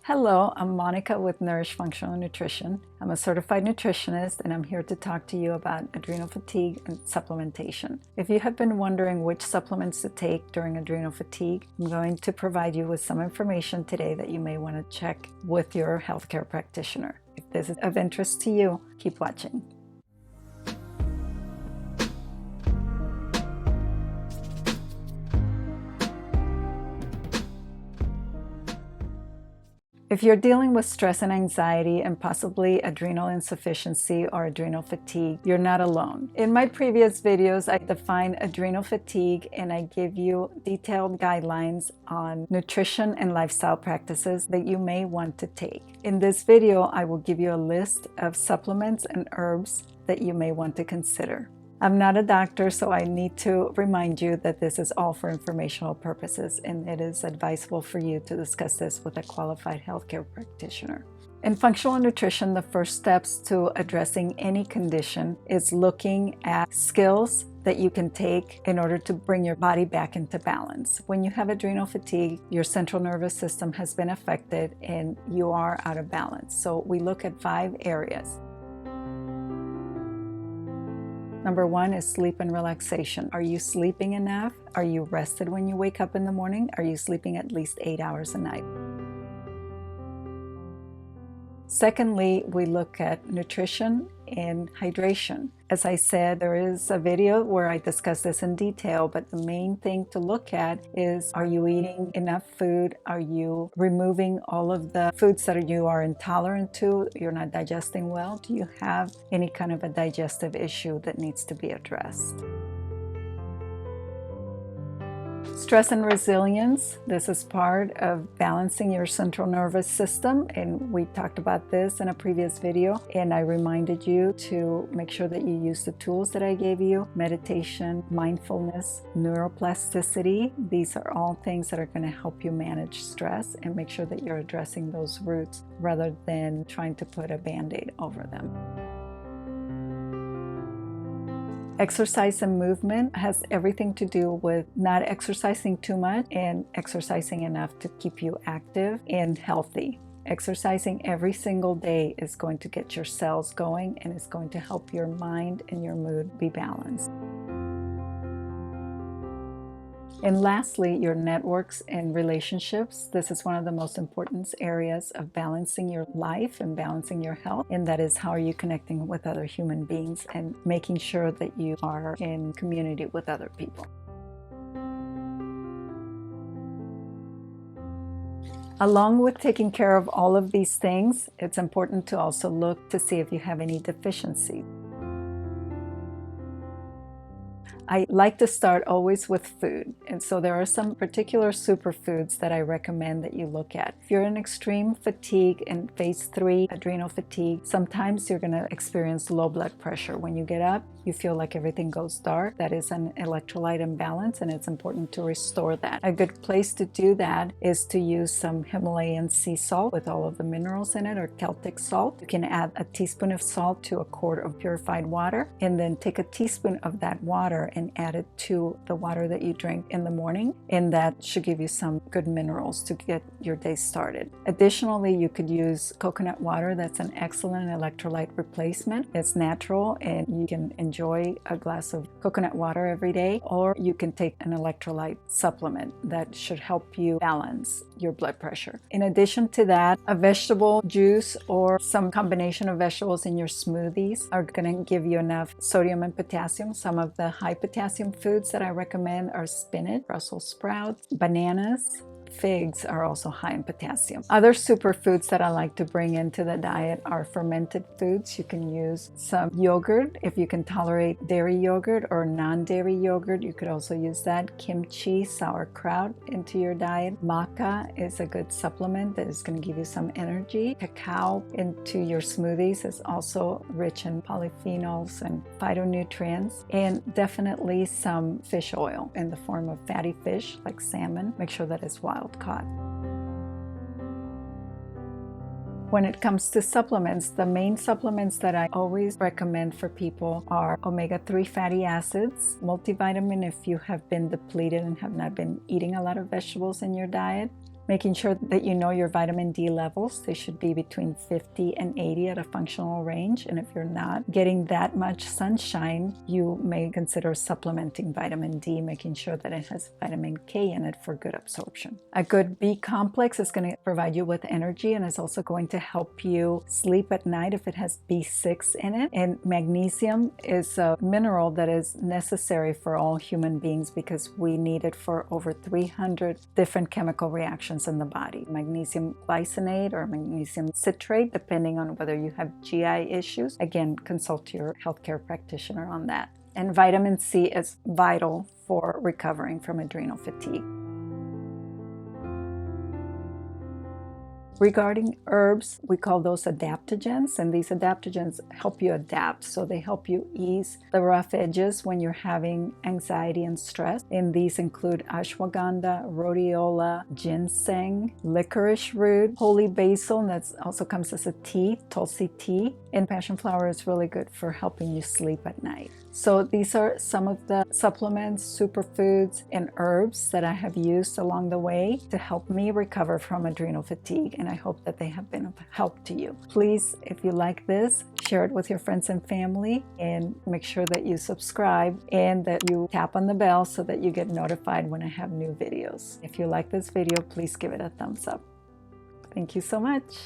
Hello, I'm Monica with Nourish Functional Nutrition. I'm a certified nutritionist and I'm here to talk to you about adrenal fatigue and supplementation. If you have been wondering which supplements to take during adrenal fatigue, I'm going to provide you with some information today that you may want to check with your healthcare practitioner. If this is of interest to you, keep watching. If you're dealing with stress and anxiety and possibly adrenal insufficiency or adrenal fatigue, you're not alone. In my previous videos, I define adrenal fatigue and I give you detailed guidelines on nutrition and lifestyle practices that you may want to take. In this video, I will give you a list of supplements and herbs that you may want to consider. I'm not a doctor, so I need to remind you that this is all for informational purposes and it is advisable for you to discuss this with a qualified healthcare practitioner. In functional nutrition, the first steps to addressing any condition is looking at skills that you can take in order to bring your body back into balance. When you have adrenal fatigue, your central nervous system has been affected and you are out of balance. So we look at 5 areas. Number 1 is sleep and relaxation. Are you sleeping enough? Are you rested when you wake up in the morning? Are you sleeping at least 8 hours a night? Secondly, we look at nutrition and hydration. As I said, there is a video where I discuss this in detail, but the main thing to look at is, are you eating enough food? Are you removing all of the foods that you are intolerant to, you're not digesting well? Do you have any kind of a digestive issue that needs to be addressed? Stress and resilience. This is part of balancing your central nervous system, and we talked about this in a previous video, and I reminded you to make sure that you use the tools that I gave you: meditation, mindfulness, neuroplasticity. These are all things that are going to help you manage stress and make sure that you're addressing those roots rather than trying to put a band-aid over them. Exercise and movement has everything to do with not exercising too much and exercising enough to keep you active and healthy. Exercising every single day is going to get your cells going and it's going to help your mind and your mood be balanced. And lastly, your networks and relationships. This is one of the most important areas of balancing your life and balancing your health. And that is, how are you connecting with other human beings and making sure that you are in community with other people. Along with taking care of all of these things, it's important to also look to see if you have any deficiencies. I like to start always with food, and so there are some particular superfoods that I recommend that you look at. If you're in extreme fatigue in phase 3 adrenal fatigue, sometimes you're going to experience low blood pressure. When you get up, you feel like everything goes dark. That is an electrolyte imbalance, and it's important to restore that. A good place to do that is to use some Himalayan sea salt with all of the minerals in it, or Celtic salt. You can add a teaspoon of salt to a quart of purified water, and then take a teaspoon of that water and add it to the water that you drink in the morning, and that should give you some good minerals to get your day started. Additionally, you could use coconut water. That's an excellent electrolyte replacement. It's natural and you can enjoy a glass of coconut water every day, or you can take an electrolyte supplement that should help you balance your blood pressure. In addition to that, a vegetable juice or some combination of vegetables in your smoothies are going to give you enough sodium and potassium. Some of the high potassium foods that I recommend are spinach, Brussels sprouts, bananas. Figs are also high in potassium. Other superfoods that I like to bring into the diet are fermented foods. You can use some yogurt if you can tolerate dairy yogurt or non-dairy yogurt. You could also use that. Kimchi, sauerkraut into your diet. Maca is a good supplement that is going to give you some energy. Cacao into your smoothies is also rich in polyphenols and phytonutrients. And definitely some fish oil in the form of fatty fish like salmon. Make sure that it's wild caught. When it comes to supplements, the main supplements that I always recommend for people are omega-3 fatty acids, multivitamin if you have been depleted and have not been eating a lot of vegetables in your diet, Making sure that you know your vitamin D levels. They should be between 50 and 80 at a functional range. And if you're not getting that much sunshine, you may consider supplementing vitamin D, making sure that it has vitamin K in it for good absorption. A good B complex is going to provide you with energy and is also going to help you sleep at night if it has B6 in it. And magnesium is a mineral that is necessary for all human beings because we need it for over 300 different chemical reactions in the body. Magnesium glycinate or magnesium citrate, depending on whether you have GI issues. Again, consult your healthcare practitioner on that. And vitamin C is vital for recovering from adrenal fatigue. Regarding herbs, we call those adaptogens, and these adaptogens help you adapt. So they help you ease the rough edges when you're having anxiety and stress. And these include ashwagandha, rhodiola, ginseng, licorice root, holy basil, and that also comes as a tea, tulsi tea. And passion flower is really good for helping you sleep at night. So these are some of the supplements, superfoods, and herbs that I have used along the way to help me recover from adrenal fatigue, and I hope that they have been of help to you. Please, if you like this, share it with your friends and family, and make sure that you subscribe and that you tap on the bell so that you get notified when I have new videos. If you like this video, please give it a thumbs up. Thank you so much.